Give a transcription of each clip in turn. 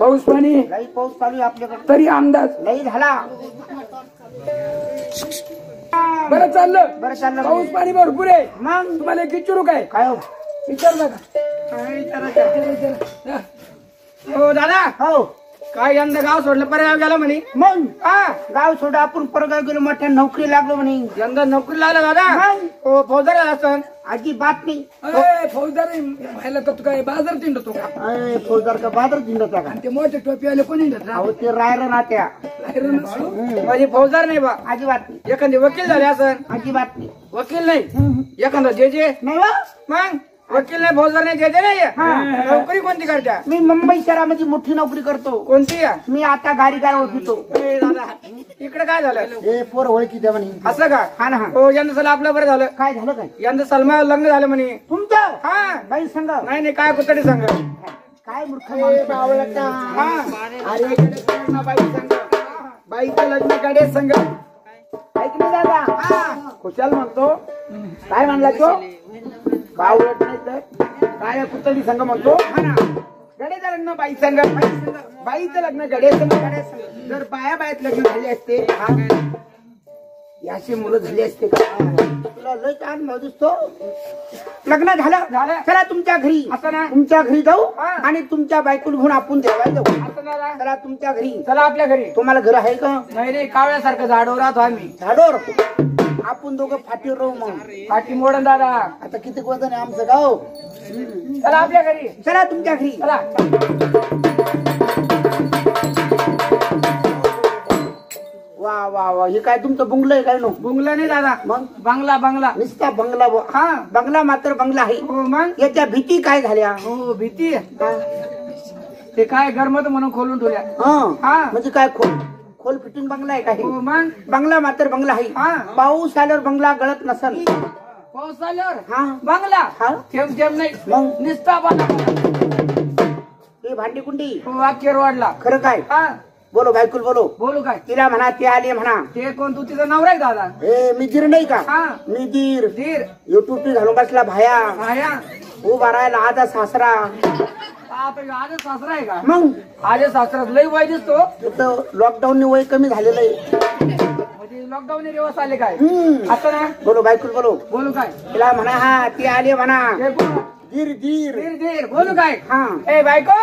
पाऊस पाणी लई पाऊस चालू आहे आपल्याकडे. तरी अंदाज लई झाला. बरं चाललं. बरं चाललं. पाऊस पाणी भरपूर आहे. मग तुम्हाला एक विचारू काय? काय हो? विचारलं का? हो दादा. हो काय यंदा गाव सोडलं पर्याय गेला म्हणे. मग हा गाव सोडा आपण परगाव गेलो मोठ्या नोकरी लागलो म्हणे. यंदा नोकरी लागला दादा. मग हो फौजदार असं अजिबात नाही. फौजदार व्हायला तर तू काय बाजार तिंडतो का? अरे फौजदार का बाजार जिंकता का? आणि ते मोठे टोपी आले कोणी हिंडत अहो ते रायर नात्या. माझी फौजदार नाही बा. अजिबात नाही. एखादी वकील झाले असं. अजिबात नाही. वकील नाही. एखादा जे नाही बा. मग वकील नाही फौजदार नाही जे नाही. नोकरी कोणती करता? मी मुंबई शहरामध्ये मोठी नोकरी करतो. कोणती? मी आता गाडी काय ओळखतो. दादा इकडे काय झालं? हे पोर ओळखी द्या म्हणे. असं का? हा ना. हो यंदा सला आपलं बरं झालं. काय झालं काय? यंदा सलमा लग्न झालं म्हणे. तुमचं हा बाई सांग. नाही नाही काय कुठे सांग. काय मूर्ख माणूस आवडता. अरे बाई संघ बाईचं लग्न कडे संघ ऐक ना दादा. खुशाल म्हणतो. काय म्हणला तो? बावळत नाही तर काय कुठली संघ म्हणतो. गडेचं लग्न बाई संघ. बाईचं लग्न गडे संघ. जर बाया बायात लग्न झाले असते याची मुलं झाली असते का? तुला लय छान दिसतो. लग्न झालं. चला तुमच्या घरी. असं ना. तुमच्या घरी जाऊ हा. आणि तुमच्या बायकोला घेऊन आपण जेवायला जाऊ. असं ना. चला तुमच्या घरी. चला आपल्या घरी. तुम्हाला घर आहे का? नाही रे कावळ्यासारखं झाडवर राहतो आम्ही. झाडोर आपण दोघं फाटीवर राहू. मग पाठी मोडन दादा. आता किती वजन आहे आमचं गाव. चला आपल्या घरी. चला तुमच्या घरी. चला वा वा वा. हे काय तुमचं बुंगलं आहे काय? नो बुंगला नाही दादा. मग बंगला बंगला. नुसता बंगला. हा बंगला मात्र बंगला आहे. हो मग याच्या भीती काय झाल्या? हो भीती ते काय गरमत म्हणून खोलून ठेवल्या. हा. म्हणजे काय खोल खोल फिटिंग बंगला आहे काय? हो मग बंगला मात्र बंगला आहे. हा. पाऊस आल्यावर बंगला गळत नसल. पाऊस आल्यावर हा बंगला हा. थेंब थेंब नाही मग निस्ता बंगला. हे भांडी कुंडी हो वाक्यर वाढला. खरं काय? हा बोलो बायकुल बोलो. बोलू काय? तिला म्हणा ती आली म्हणा. ते कोण तू तिचा नवरा आहे दादा? ए मी दीर नाही का? हा मी दीर. धीर युट्यूब घालून बसला भाया. आया उभा राहायला आजा सासरा. आता आज सासरा आहे का? मग आज सासरा लई वय दिसतो. तिथं लॉकडाऊन वय कमी झालेलं आहे. म्हणजे लॉकडाऊन दिवस आले काय? हम्म. असं ना. बोलो बायकुल बोलो. बोलू काय? तिला म्हणा हा ती आली म्हणा. हे कोण? दीर दीर. धीर धीर. बोलू काय? हा ए बायको.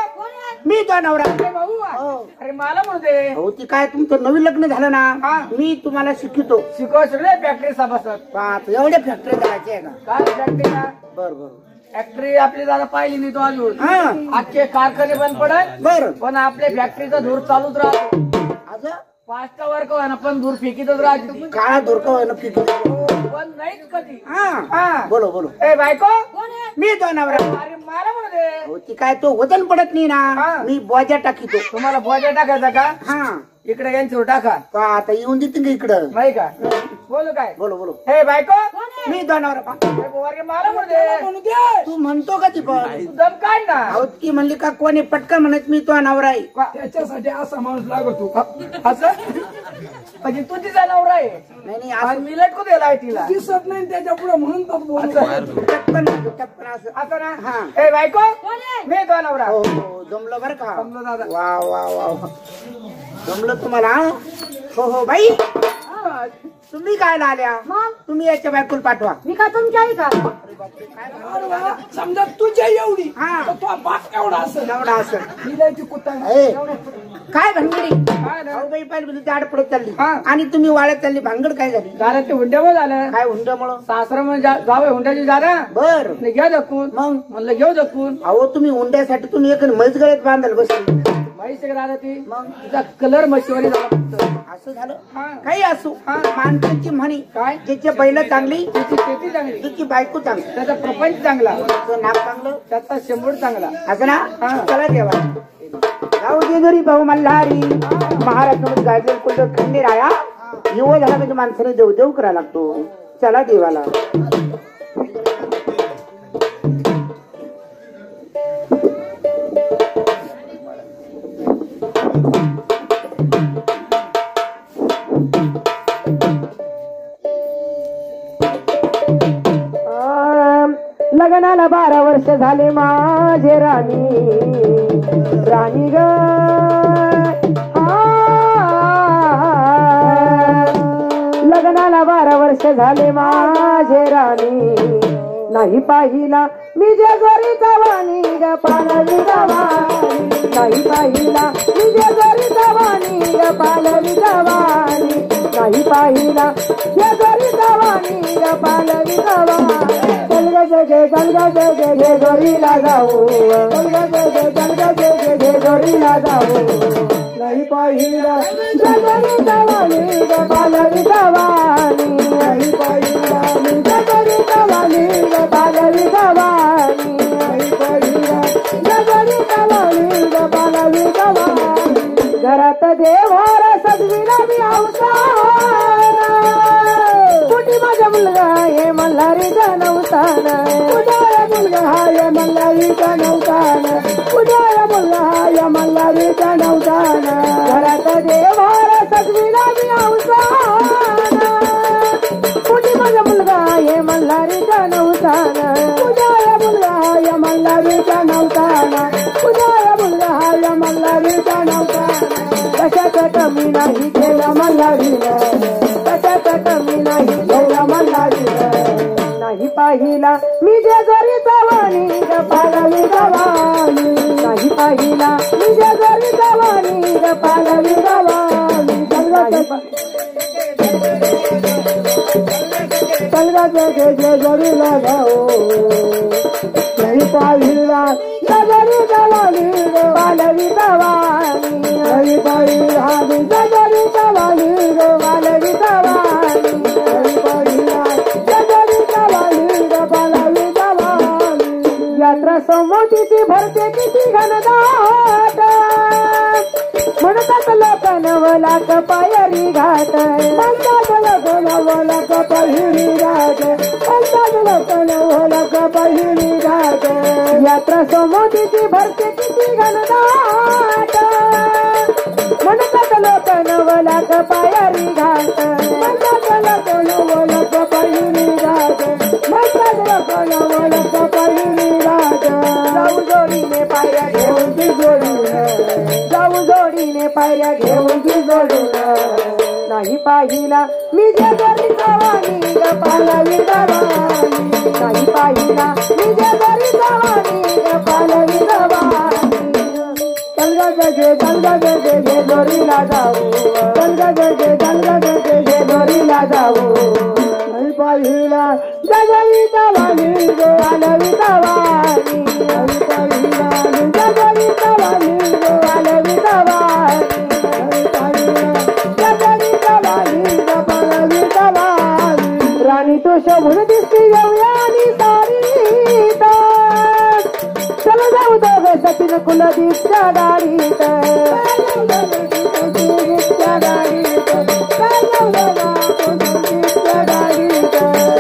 मी तो नवरा. अरे भाऊ हो. अरे मला म्हणू दे. हो ती काय तुमचं नवीन लग्न झालं हा. ना. मी तुम्हाला शिकवतो. शिकव सगळे फॅक्टरी सभासद. पाहत एवढ्या फॅक्टरी करायची आहे का? काय फॅक्टरी का? बर बर फॅक्टरी आपली दादा पाहिली नाही तो अजून. हा आजचे कारखाने बंद पडत बर. पण आपल्या फॅक्टरीचा धूर चालूच राहतो. असं पाचटा वर्क ना पण धूर फेकीतच राहते. काळा धोरका नक्की. पण नाहीच कधी. हा हा बोलो बोलो. ए बायको. मी तो नवरा. अरे मला म्हणू दे. हो ती काय तो वजन पडत नाही हा. ना. मी बोजा टाकीतो. तुम्हाला बोजा टाकायचा का? हा इकडे यांच्यावर टाका. आता येऊन देते का इकडं? नाही का? बोलू काय? बोलो बोलो. हे बायको. मी तो नवरा. अरे मला म्हणू दे. तू म्हणतो का ती पण? दम काढ ना. अहो ती म्हणली का कोणी पटकन म्हणत मी तो नवरा आहे. त्याच्यासाठी असा माणूस लागतो. असं म्हणजे तू तिचा नवरा आहे. नाही नाही आणि मी लटकू दिलाय तिला. दिसत नाही त्याच्या पुढे म्हणून टपकन म्हणतो, टपकन असं. असं ना. हा. ए बायको. मी तो नवरा. हो हो जमलं बरं का? जमलं दादा. वा वा वा जमलं तुम्हाला. हो हो बाई तुम्ही काय आल्या? तुम्ही याच्या बायकोल पाठवा. मी का तुमची आई का? समजा तुझ्या एवढी हा. तर तो बाप एवढा असेल. एवढा असं हिलाची कुत्ता ए, काय भानगडी? काय ना? अहो बाई पाहिजे झाड पडत चालली हा. आणि तुम्ही वाळत चालली. भानगड काय झाली? दादा ते हुंड्यामुळे झालं. काय हुंड्यामुळं? सासरा म्हणजे जावं हुंड्याची दादा. बर घ्या दखून. मग म्हणलं घेऊ दखून. अहो तुम्ही हुंड्यासाठी तुम्ही एक म्हैस गळ्यात बांधाल बसली. माहिती का दादा ती? मग तिचा कलर मशिवारी झाला फक्त. असं झालं. हा. काही असू माणसाची म्हणी काय? ज्याची बैल चांगली त्याची शेती चांगली. त्याची बायको चांगली त्याचा प्रपंच चांगला. त्याचं नाक चांगलं त्याचा शंभर चांगला. असं ना. हा. चला देवा जाऊ दे घरी भाऊ मल्हारी. महाराष्ट्रामध्ये गाजलेलं कोणतं खंडीर आया युवा झाला म्हणजे माणसाने देव देव करायला लागतो. चला देवाला. लग्नाला 12 वर्ष झाले माझे राणी राणी ग लग्नाला 12 वर्ष झाले माझे राणी नाही पाहिला मी जेजुरीचा वाणी ग पालवी गवानी नाही पाहिला मी जेजुरीचा वाणी ग पालवी गवानी नाही पाहिला जेजुरीचा वाणी ग पालवी गवानी चल ग जेजुरीला जाऊ चल ग जेजुरीला जाऊ नाही पाहिला जेजुरीचा वाणी ग पालवी गवानी नाही पाहिला जेजुरीचा वाणी ग पालवी गवानी नाही पाहिला जेजुरीचा वाणी ग पालवी गवानी घरात देवार सजविला मी अवतार कुठे माझा मुलगा हे मल्हारीचा नवतान कुठे मुलगा हाय मल्हारीचा नवतान कुठे मुलगा हाय मल्हारीचा नवतान घरात देवार सजविला मी अवतार कुठे माझा मुलगा हे मल्हारीचा नवतान कुठे मुलगा हाय मल्हारीचा नवतान कुठे मुलगा हाय मल्हारीचा नवतान कशाचा कमी नाही केला मल्हारीनं कशाचा कमी नाही केला मल्हारीनं नाही पाहिला मी जेजुरीचा वाणी ग पालवी गवानी नाही पाहिला मी जेजुरीचा वाणी ग पालवी गवानी जेजुरीला जाऊ नाही पाहिला जेजुरीचा वाणी ग पालवी गवानी नाही पाहिला जेजुरीचा वाणी ग पालवी गवानी नाही पाहिला जेजुरीचा वाणी ग पालवी गवानी यात्रा समोतीची भरते किती घनदाट म्हणतात लोक नवला कपायरी घाट म्हणतात लोक नवला कपायरी घाट म्हणतात लोक नवला कपायरी घाट यात्रा समोतीची भरते किती घनदाट म्हणतात लोक नवला कपायरी घाट म्हणतात लोक नवला कपायरी घाट म्हणतात लोक नवला कपायरी घाट जाऊ जोडीने पायऱ्या घेऊन ती जोडून जाऊ जोडीने पायऱ्या घेऊन ती जोडून नाही पाहिला मी जेजुरीचा वाणी ग पालवी गवानी नाही पाहिला मी जेजुरीचा वाणी ग पालवी गवानी चल ग जेजुरीला जाऊ चल ग जेजुरीला जाऊ नाही पाहिला जेजुरीचा वाणी ग पालवी गवानी नाही पाहिला जेजुरीचा वाणी ग पालवी गवानी नाही पाहिला जेजुरीचा वाणी ग पालवी गवानी राणी तो शोभून दिसती येऊयानी सारी चल जाऊ दोघे सतीन कुलदीपच्या गाडीत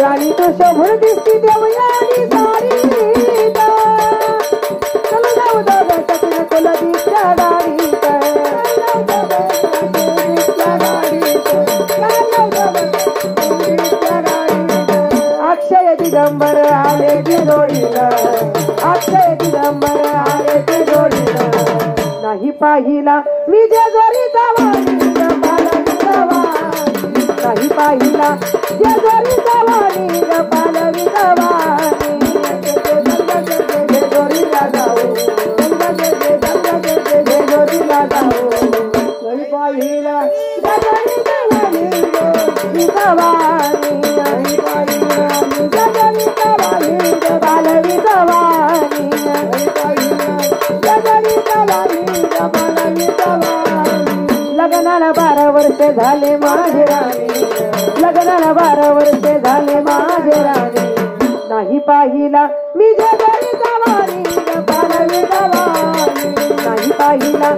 राणी तो शोभून दिसती देवयानी सारी चल जाऊ दोघे सतीन कुलदीपच्या गाडीत अक्षय दिगंबर आले की जोडीनं अक्षय दिगंबर आले की जोडीनं नाही पाहिला मी जेजुरीचा वाणी ग पालवी गवानी नाही पाहिला जेजुरीचा वाणी ग पालवी गवानी जेजुरीला जाऊ जेजुरीला जाऊ नाही पाहिला जेजुरीचा वाणी ग गवानी नाही पाहिला जेजुरीचा वाणी ग पालवी गवानी नाही पाहिला जेजुरीचा वाणी ग पालवी गवानी लग्नाला 12 वर्ष झाले माझे राणी लग्नाला 12 वर्ष झाले माझे राणी नाही पाहिला मी जेजुरीचा वाणी ग पालवी गवानी नाही पाहिला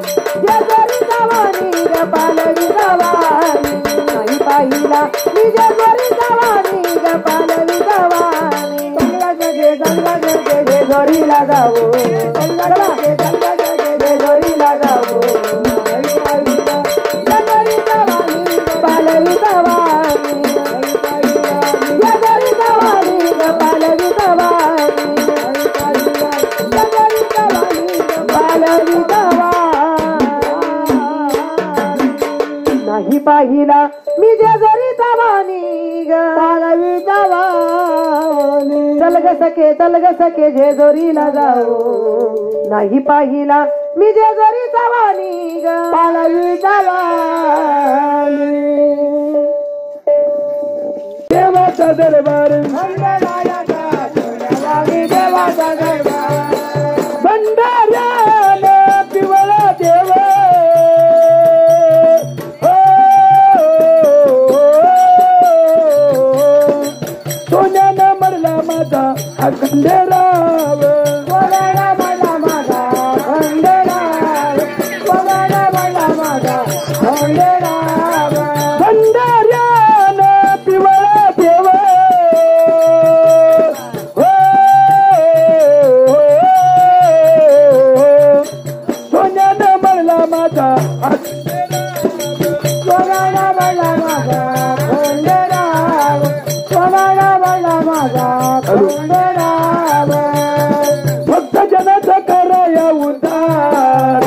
जेजुरीचा वाणी ग पालवी गवानी नाही पाहिला मी जेजुरीचा वाणी ग पालवी गवानी जेजुरीला जाऊ जेजुरीला जाऊ जेजुरीचा वाणी पालवी गवानी जेजुरीचा वाणी ग पालवी गवानी पाहिला मी जेजुरीचा वाणी ग पालवीचा वाणी चल ग सखे जेजुरीला जाऊ नाही पाहिला मी जेजुरीचा वाणी ग पालवीचा वाणी देवाचा दरबार देवाचा दरबार भंडाऱ्याला पिवळा देव सोन्यानं मरला माझा खंडेराव सोन्यानं मरला माझा खंडेराव सोन्यानं मरला माझा खंडेराव भंडाऱ्याला पिवळा देव सोन्यानं मरला माझा सोन्यानं मरला माझा खंडेराव सोन्यानं मरला माझा खंडेराव भक्त जनाचा कराया उद्धार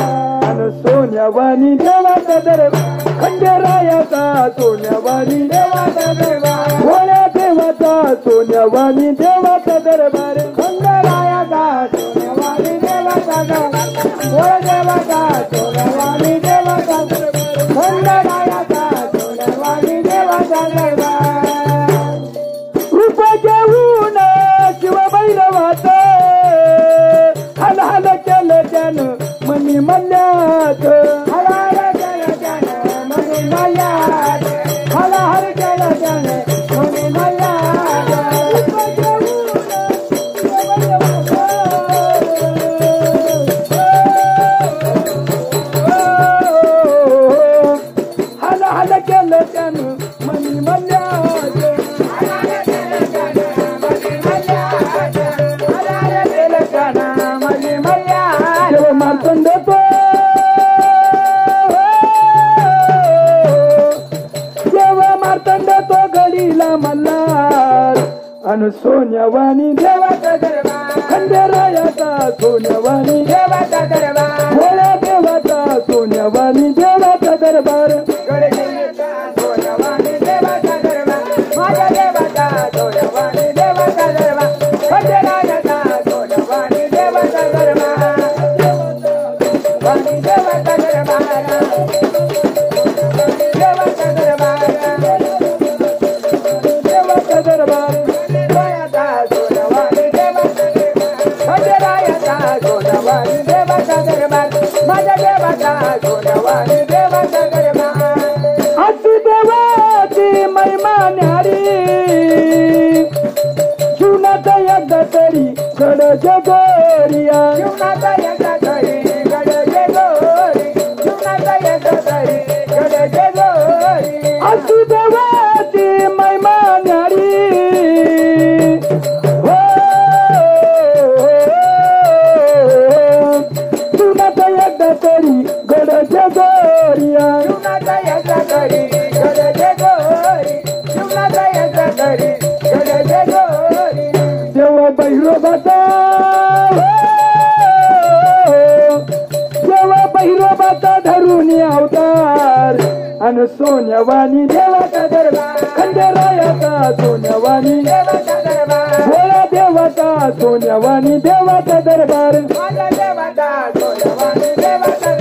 अन सोन्यावानी देवाचा दरबार खंडेरायाचा सोन्यावानी देवाचा दरबार भोळ्या देवाचा सोन्यावानी देवाचा दरबार खंडेरायाचा सोन्यावाणी देवाचा दरबार भोळ्या देवाचा सोन्यावाणी देवाचा दरबार खंडेरायाचा सोन्यावाणी देवाचा दरबार रूप घेऊन शिवबाई वाच हाल हाल केलं त्यानं मनी मल्ल्यात हलार केलं त्यानं मनी मल्ल्यात हलार केलं त्यानं मनी मल्ल्यात हाल हाल केलं त्यानं मनी मल्ल्यात देव मार्तंड तो देव मार्तंड तो गडीला मल्हार अन सोन्यावानी देवाचा दरबार खंडेरायाचा सोन्यावानी देवाचा दरबार भोळ्या देवाचा सोन्यावानी देवाचा दरबार सोन्यावाणी देवाचा दरबार माझ्या देवाचा सोन्यावाणी देवाचा दरबार खंडेरायाचा सोन्यावाणी देवाचा दरबार वाणी देवाचा दरबार देवाचा दरबार देवाचा दरबार देवाचा सोन्यावाणी देवाचा दरबार खंडेरायाचा सोन्यावाणी देवाचा दरबार माझ्या देवाचा सोन्यावाणी देवाचा दरबार अशी देवाची महिमा न्यारी जीवनाचा एकदा तरी गड जगोरिया जीवनाचा एकदा तरी गड जेजोरी जीवनाचा एकदा तरी गड जेजोरी अशी देवाची महिमा न्यारी हो जीवनाचा एकदा तरी गड जगोरिया जीवनाचा एकदा तरी गड जेजोरी जीवनाचा एकदा तरी गड जेजोरी देव भैरोबाचा देव भैरोबाचा धरून अवतार अन सोन्यावानी देवाचा दरबार खंडेरायाचा सोन्यावानी देवाचा दरबार भोळ्या देवाचा सोन्यावानी देवाचा दरबार माझ्या देवाचा सोन्यावाणी देवाचा